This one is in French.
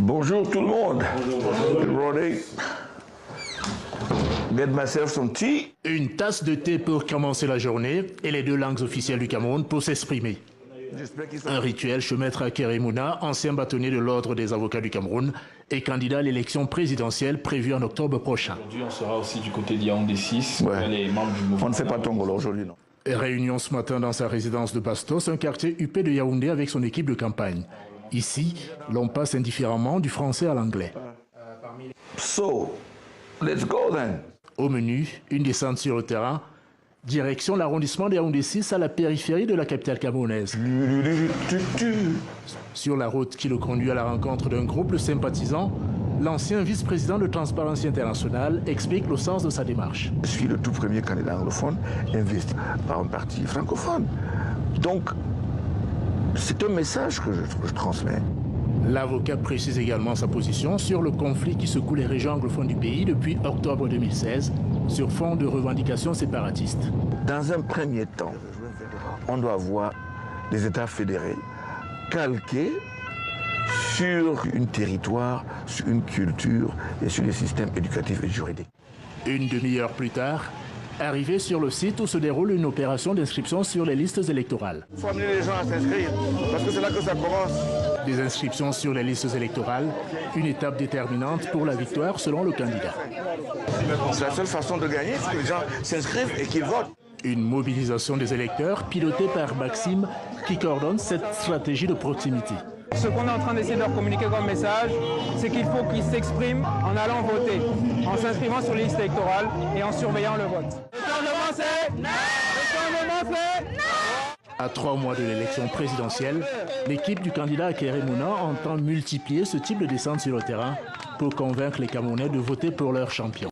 Bonjour tout le monde. Good morning. Get myself some tea. Une tasse de thé pour commencer la journée et les deux langues officielles du Cameroun pour s'exprimer. Un rituel chez Maître Keremouna, ancien bâtonnier de l'Ordre des avocats du Cameroun et candidat à l'élection présidentielle prévue en octobre prochain. Aujourd'hui, on sera aussi du côté d'Yaoundé 6, les membres du mouvement. On ne fait pas Tongolo aujourd'hui, non. Réunion ce matin dans sa résidence de Bastos, un quartier huppé de Yaoundé avec son équipe de campagne. Ici, l'on passe indifféremment du français à l'anglais. So, let's go then. Au menu, une descente sur le terrain, direction l'arrondissement de Yaoundé 6 à la périphérie de la capitale camerounaise. Sur la route qui le conduit à la rencontre d'un groupe de sympathisants, l'ancien vice-président de Transparency International explique le sens de sa démarche. Je suis le tout premier candidat anglophone investi par un parti francophone. Donc, c'est un message que je transmets. L'avocat précise également sa position sur le conflit qui secoue les régions anglophones du pays depuis octobre 2016 sur fond de revendications séparatistes. Dans un premier temps, on doit avoir des États fédérés calqués sur un territoire, sur une culture et sur les systèmes éducatifs et juridiques. Une demi-heure plus tard, arrivé sur le site où se déroule une opération d'inscription sur les listes électorales. Il faut amener les gens à s'inscrire, parce que c'est là que ça commence. Des inscriptions sur les listes électorales, une étape déterminante pour la victoire selon le candidat. C'est la seule façon de gagner, c'est que les gens s'inscrivent et qu'ils votent. Une mobilisation des électeurs pilotée par Maxime qui coordonne cette stratégie de proximité. Ce qu'on est en train d'essayer de leur communiquer comme message, c'est qu'il faut qu'ils s'expriment en allant voter, en s'inscrivant sur les listes électorales et en surveillant le vote. Le Parlement c'est non. Le Parlement c'est non. À 3 mois de l'élection présidentielle, l'équipe du candidat Keremouna entend multiplier ce type de descente sur le terrain pour convaincre les Camerounais de voter pour leur champion.